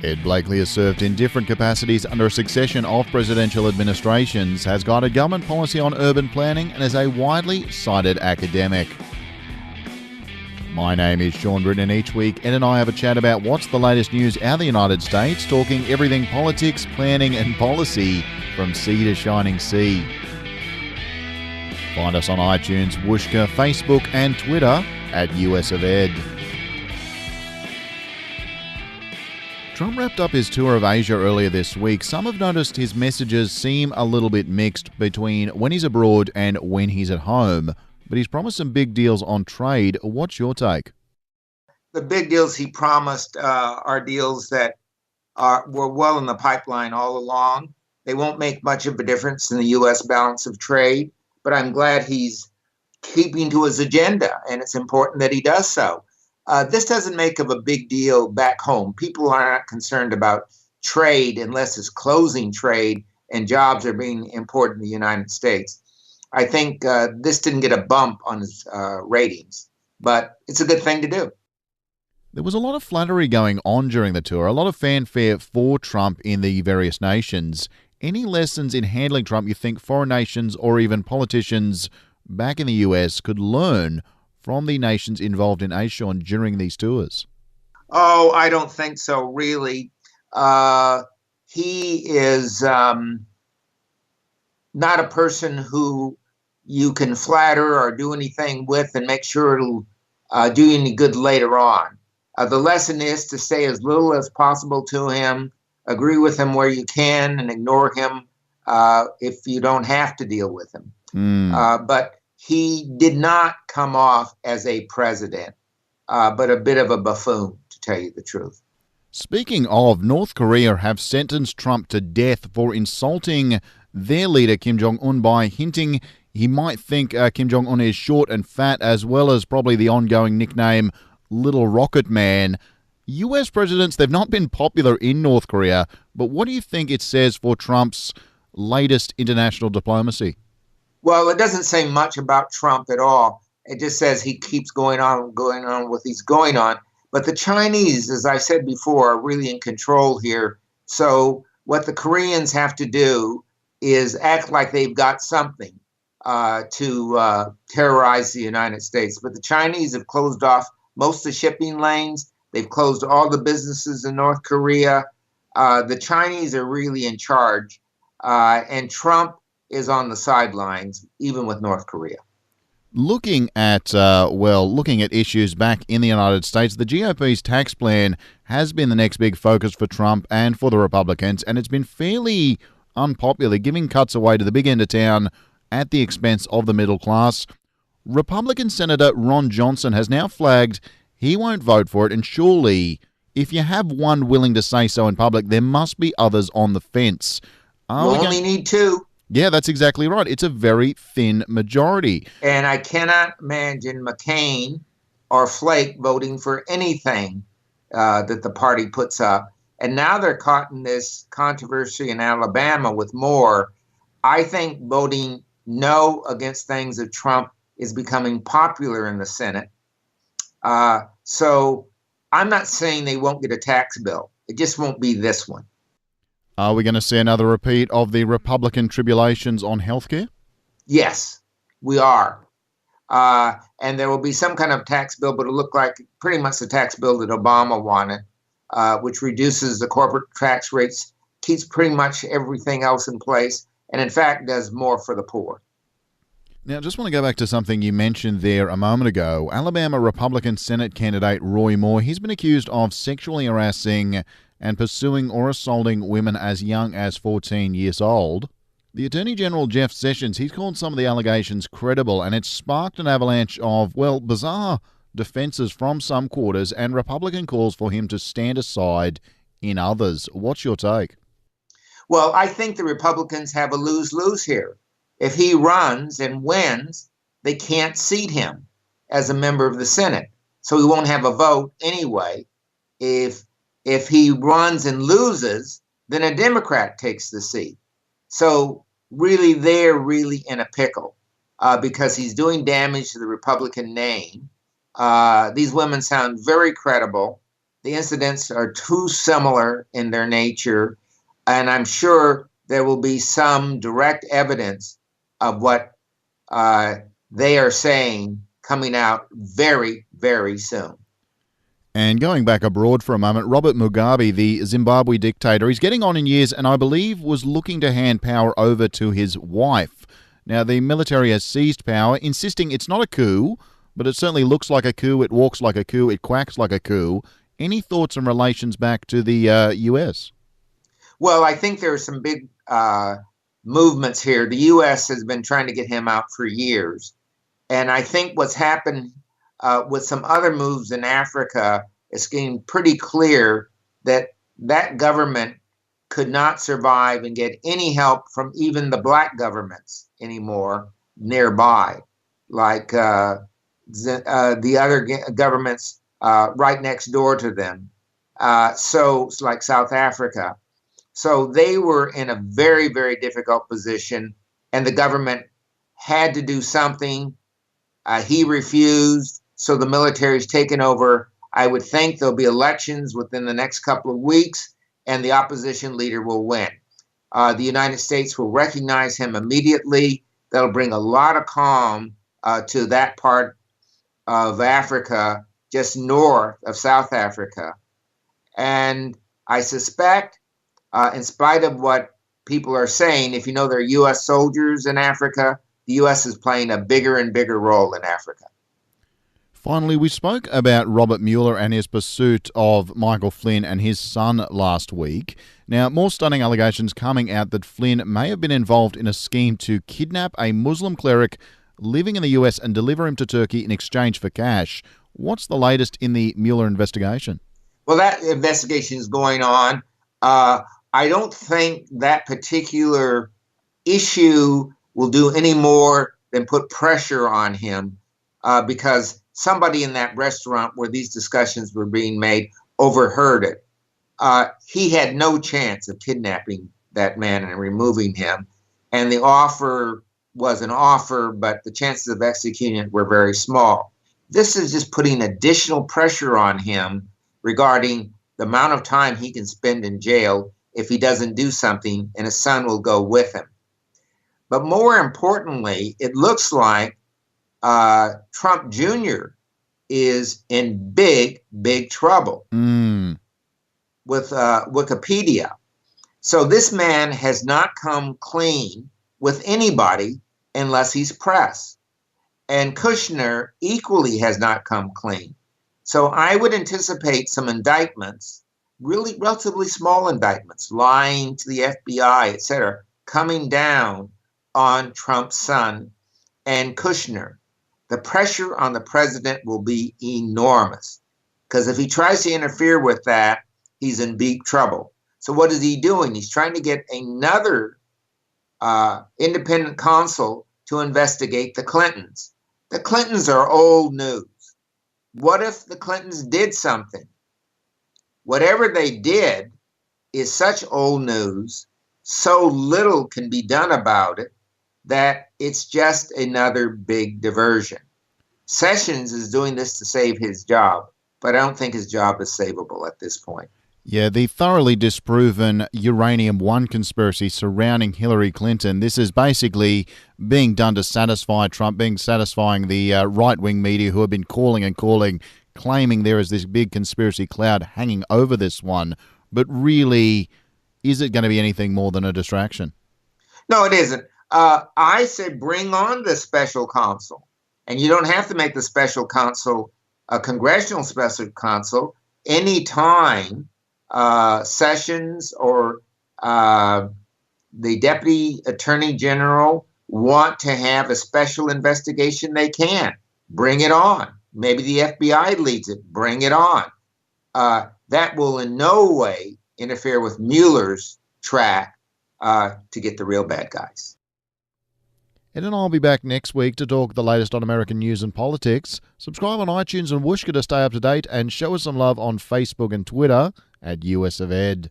Ed Blakely has served in different capacities under a succession of presidential administrations, has guided government policy on urban planning, and is a widely cited academic. My name is Sean Britton, and each week Ed and I have a chat about what's the latest news out of the United States, talking everything politics, planning and policy from sea to shining sea. Find us on iTunes, Whooshka, Facebook and Twitter at US of Ed. Trump wrapped up his tour of Asia earlier this week. Some have noticed his messages seem a little bit mixed between when he's abroad and when he's at home. But he's promised some big deals on trade. What's your take? The big deals he promised are deals that were well in the pipeline all along. They won't make much of a difference in the U.S. balance of trade, but I'm glad he's keeping to his agenda, and it's important that he does so. This doesn't make of a big deal back home. People are not concerned about trade unless it's closing trade and jobs are being imported in the United States. I think this didn't get a bump on his ratings, but it's a good thing to do. There was a lot of flattery going on during the tour, a lot of fanfare for Trump in the various nations. Any lessons in handling Trump you think foreign nations or even politicians back in the US could learn from the nations involved in ASEAN during these tours? Oh, I don't think so, really. He is not a person who you can flatter or do anything with and make sure it'll do you any good later on. The lesson is to say as little as possible to him, agree with him where you can, and ignore him if you don't have to deal with him. But he did not come off as a president, but a bit of a buffoon, to tell you the truth. Speaking of, North Korea have sentenced Trump to death for insulting their leader, Kim Jong-un, by hinting he might think Kim Jong-un is short and fat, as well as probably the ongoing nickname Little Rocket Man. US presidents, they've not been popular in North Korea, but what do you think it says for Trump's latest international diplomacy? Well, it doesn't say much about Trump at all. It just says he keeps going on what he's going on. But the Chinese, as I said before, are really in control here. So what the Koreans have to do is act like they've got something to terrorize the United States. But the Chinese have closed off most of the shipping lanes. They've closed all the businesses in North Korea. The Chinese are really in charge. And Trump is on the sidelines, even with North Korea. Looking at issues back in the United States, the GOP's tax plan has been the next big focus for Trump and for the Republicans, and it's been fairly unpopular, giving cuts away to the big end of town at the expense of the middle class. Republican Senator Ron Johnson has now flagged he won't vote for it, and surely, if you have one willing to say so in public, there must be others on the fence. You only need two. Yeah, that's exactly right. It's a very thin majority. And I cannot imagine McCain or Flake voting for anything that the party puts up. And now they're caught in this controversy in Alabama with Moore. I think voting no against things that Trump is becoming popular in the Senate. So I'm not saying they won't get a tax bill. It just won't be this one. Are we going to see another repeat of the Republican tribulations on healthcare? Yes, we are. And there will be some kind of tax bill, but it'll look like pretty much the tax bill that Obama wanted, which reduces the corporate tax rates, keeps pretty much everything else in place, and in fact does more for the poor. Now, I just want to go back to something you mentioned there a moment ago. Alabama Republican Senate candidate Roy Moore, he's been accused of sexually harassing and pursuing or assaulting women as young as 14 years old. The Attorney General Jeff Sessions, he's called some of the allegations credible, and it's sparked an avalanche of, bizarre defenses from some quarters and Republican calls for him to stand aside in others. What's your take? Well, I think the Republicans have a lose-lose here. If he runs and wins, they can't seat him as a member of the Senate. So he won't have a vote anyway. If he runs and loses, then a Democrat takes the seat. So really, they're really in a pickle because he's doing damage to the Republican name. These women sound very credible. The incidents are too similar in their nature, and I'm sure there will be some direct evidence of what they are saying coming out very, very soon. And going back abroad for a moment, Robert Mugabe, the Zimbabwe dictator, he's getting on in years and I believe was looking to hand power over to his wife. Now, the military has seized power, insisting it's not a coup, but it certainly looks like a coup, it walks like a coup, it quacks like a coup. Any thoughts and relations back to the U.S.? Well, I think there are some big movements here. The U.S. has been trying to get him out for years. And I think what's happened with some other moves in Africa, it's getting pretty clear that that government could not survive and get any help from even the black governments anymore nearby, like the other governments right next door to them. So it's like South Africa. So they were in a very, very difficult position, and the government had to do something. He refused, so the military's taken over. I would think there'll be elections within the next couple of weeks, and the opposition leader will win. The United States will recognize him immediately. That'll bring a lot of calm to that part of Africa, just north of South Africa. And I suspect, in spite of what people are saying, if you know there are U.S. soldiers in Africa, the U.S. is playing a bigger and bigger role in Africa. Finally, we spoke about Robert Mueller and his pursuit of Michael Flynn and his son last week. Now, more stunning allegations coming out that Flynn may have been involved in a scheme to kidnap a Muslim cleric living in the US and deliver him to Turkey in exchange for cash. What's the latest in the Mueller investigation? Well, that investigation is going on. I don't think that particular issue will do any more than put pressure on him because somebody in that restaurant where these discussions were being made overheard it. He had no chance of kidnapping that man and removing him. And the offer was an offer, but the chances of executing it were very small. This is just putting additional pressure on him regarding the amount of time he can spend in jail if he doesn't do something, and his son will go with him. But more importantly, it looks like Trump Jr. is in big, big trouble with Wikipedia. So this man has not come clean with anybody unless he's pressed. And Kushner equally has not come clean. So I would anticipate some indictments, really relatively small indictments, lying to the FBI, et cetera, coming down on Trump's son and Kushner. The pressure on the president will be enormous because if he tries to interfere with that, he's in big trouble. So what is he doing? He's trying to get another independent counsel to investigate the Clintons. The Clintons are old news. What if the Clintons did something? Whatever they did is such old news, so little can be done about it, that it's just another big diversion. Sessions is doing this to save his job, but I don't think his job is savable at this point. Yeah, the thoroughly disproven Uranium-1 conspiracy surrounding Hillary Clinton. This is basically being done to satisfy Trump, satisfying the right-wing media who have been calling and calling, claiming there is this big conspiracy cloud hanging over this one. But really, is it going to be anything more than a distraction? No, it isn't. I say bring on the special counsel. And you don't have to make the special counsel a congressional special counsel. Anytime Sessions or the Deputy Attorney General want to have a special investigation, they can. Bring it on. Maybe the FBI leads it. Bring it on. That will in no way interfere with Mueller's track to get the real bad guys. Ed and I'll be back next week to talk the latest on American news and politics. Subscribe on iTunes and Whooshka to stay up to date and show us some love on Facebook and Twitter at US of Ed.